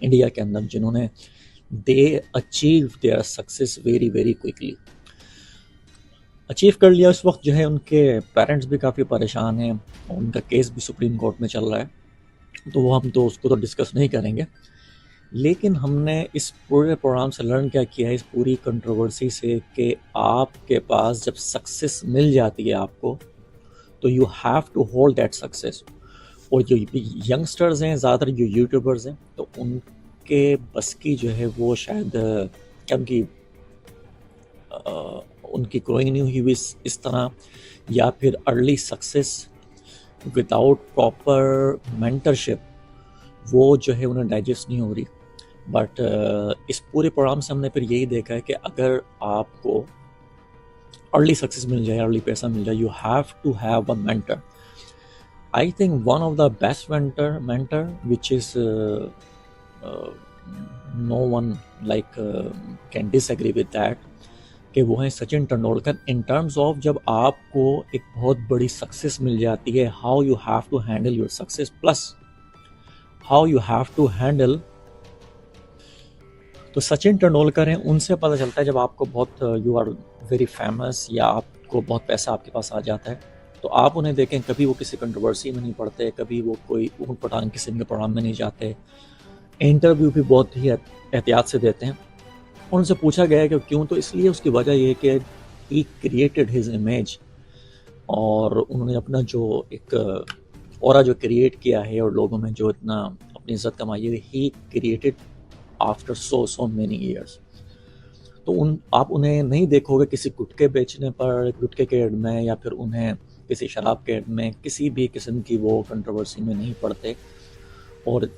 India के अंदर, जिन्होंने they achieve their success very very quickly. Achieve कर लिया उस वक्त जो है उनके पेरेंट्स भी काफ़ी परेशान हैं, और उनका केस भी सुप्रीम कोर्ट में चल रहा है, तो वो हम तो उसको तो डिस्कस नहीं करेंगे। लेकिन हमने इस पूरे प्रोग्राम से लर्न क्या किया है, इस पूरी कंट्रोवर्सी से, कि आपके पास जब सक्सेस मिल जाती है आपको, तो you have to hold that success. और जो यंगस्टर्स हैं, ज़्यादातर जो यूट्यूबर्स हैं, तो उनके बस की जो है वो शायद उनकी उनकी ग्रोइंग नहीं हुई इस तरह, या फिर early success without proper mentorship वो जो है उन्हें डाइजेस्ट नहीं हो रही। बट इस पूरे प्रोग्राम से हमने फिर यही देखा है कि अगर आपको अर्ली सक्सेस मिल जाए, अर्ली पैसा मिल जाए, you have to have a mentor. I think one of the best mentor which is no one like can disagree with that, कि वो हैं Sachin Tendulkar. In terms of जब आपको एक बहुत बड़ी सक्सेस मिल जाती है, how you have to handle your success, plus how you have to handle. तो सचिन तेंदुलकर हैं, उनसे पता चलता है जब आपको बहुत यू आर वेरी फेमस, या आपको बहुत पैसा आपके पास आ जाता है, तो आप उन्हें देखें, कभी वो किसी कंट्रोवर्सी में नहीं पड़ते, कभी वो कोई ऊट पटांग किस्म के प्रोग्राम में नहीं जाते, इंटरव्यू भी बहुत ही एहतियात से देते हैं। उनसे पूछा गया है कि क्यों, तो इसलिए उसकी वजह ये है कि ही क्रिएटेड हिज इमेज, और उन्होंने अपना जो एक ऑरा जो क्रिएट किया है और लोगों में जो इतना अपनी इज्जत कमाई है, he created after so many years. तो आप उन्हें नहीं देखोगे किसी गुटखे बेचने पर, गुटखे के एड में, या फिर उन्हें किसी शराब के एड में, किसी भी किस्म की वो कंट्रोवर्सी में नहीं पड़ते। और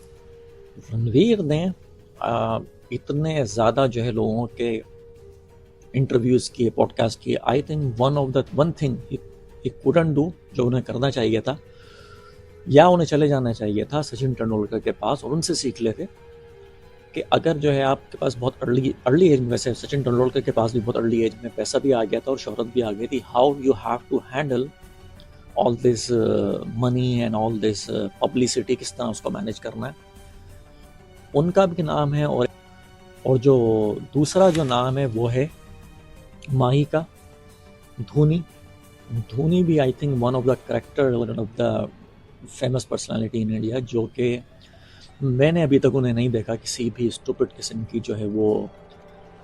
रणवीर ने इतने ज़्यादा जो है लोगों के इंटरव्यूज़ किए, पॉडकास्ट किए। आई think one thing he couldn't do, जो उन्हें करना चाहिए था, या उन्हें चले जाना चाहिए था सचिन तेंदुलकर के पास और उनसे सीख लेते कि अगर जो है आपके पास बहुत अर्ली एज में, वैसे सचिन तेंदुलकर के पास भी बहुत अर्ली एज में पैसा भी आ गया था और शोहरत भी आ गई थी, how you have to handle all this money and all this publicity, किस तरह उसको मैनेज करना है। उनका भी नाम है। और जो दूसरा जो नाम है वो है माही का, धोनी भी आई think one of the character, one of the famous personality in India, जो कि मैंने अभी तक उन्हें नहीं देखा किसी भी स्टूपिड किस्म की जो है वो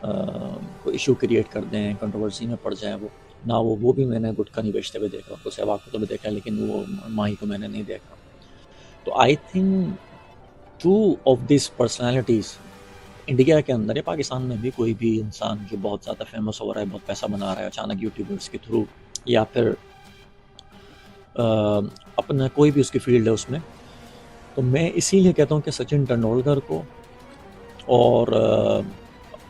कोई इशू क्रिएट कर दें, कंट्रोवर्सी में पड़ जाए वो ना। वो भी मैंने गुटखा नहीं बेचते हुए देखा, तो सहवाग को तो भी देखा, लेकिन वो माही को मैंने नहीं देखा। तो I think two of this personalities India के अंदर या पाकिस्तान में भी, कोई भी इंसान जो बहुत ज़्यादा फेमस हो रहा है, बहुत पैसा बना रहा है अचानक यूट्यूबर्स के थ्रू, या फिर अपना कोई भी उसकी फील्ड है उसमें, तो मैं इसीलिए कहता हूँ कि सचिन तेंदुलकर को, और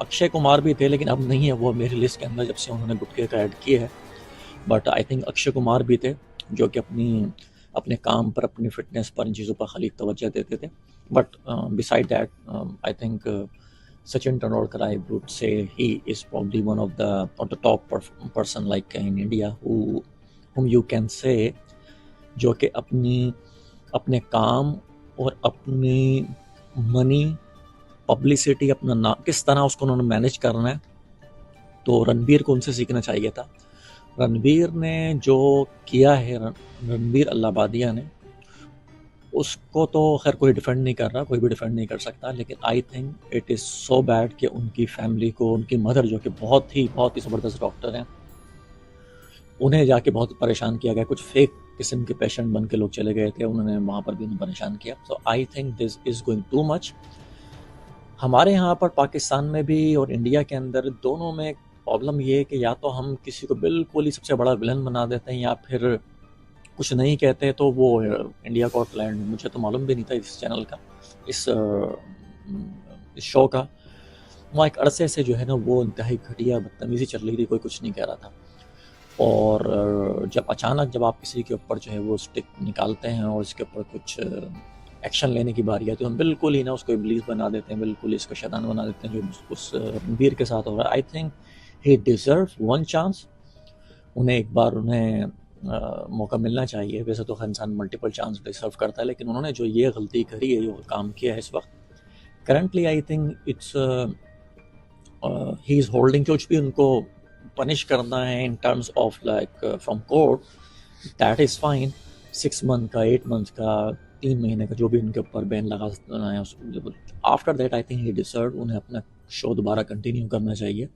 अक्षय कुमार भी थे लेकिन अब नहीं है वो मेरी लिस्ट के अंदर जब से उन्होंने गुटखे का ऐड किया है। But I think Akshay Kumar भी थे जो कि अपने काम पर, अपनी फिटनेस पर, इन चीज़ों पर खाली तवज्जो देते थे। But beside that I think Sachin Tendulkar, I would say he is probably one of the top person like in India whom you can say, जो कि अपने काम और अपनी मनी, पब्लिसिटी, अपना नाम किस तरह उसको उन्होंने मैनेज करना है। तो रणवीर को उनसे सीखना चाहिए था। रणवीर ने जो किया है, रणवीर अल्लाबादिया ने, उसको तो खैर कोई डिफेंड नहीं कर रहा, कोई भी डिफेंड नहीं कर सकता, लेकिन I think it is so bad कि उनकी फैमिली को, उनकी मदर जो कि बहुत ही ज़बरदस्त डॉक्टर हैं, उन्हें जाके बहुत परेशान किया गया। कुछ फेक किस्म के पेशेंट बन के लोग चले गए थे, उन्होंने वहाँ पर भी उन्हें परेशान किया। So I think this is going too much. हमारे यहाँ पर पाकिस्तान में भी और इंडिया के अंदर दोनों में प्रॉब्लम ये है कि या तो हम किसी को बिल्कुल ही सबसे बड़ा विलन बना देते हैं, या फिर कुछ नहीं कहते तो वो इंडिया गॉट टैलेंट, मुझे तो मालूम भी नहीं था इस चैनल का, इस शो का। वहाँ एक अरसे से जो है ना वो इंतहाई घटिया बदतमीज़ी चल रही थी, कोई कुछ नहीं कह रहा था। और जब अचानक जब आप किसी के ऊपर जो है वो स्टिक निकालते हैं और इसके ऊपर कुछ एक्शन लेने की बारी है, तो हम बिल्कुल ही ना उसको इब्लीस बना देते हैं, बिल्कुल इसको शैतान बना देते हैं, जो उस रणवीर के साथ हो रहा है। I think he deserve one chance. उन्हें एक बार मौका मिलना चाहिए। वैसे तो हर इंसान मल्टीपल चांस डिजर्व करता है, लेकिन उन्होंने जो ये गलती करी है, जो काम किया है इस वक्त, currently I think it's he is holding, कुछ भी उनको पनिश करना है इन terms of like from court, that is fine. 6 month का, 8 मंथ का, 3 महीने का, जो भी उनके ऊपर बैन लगा है, after that I think he deserve, उन्हें अपना शो दोबारा कंटिन्यू करना चाहिए।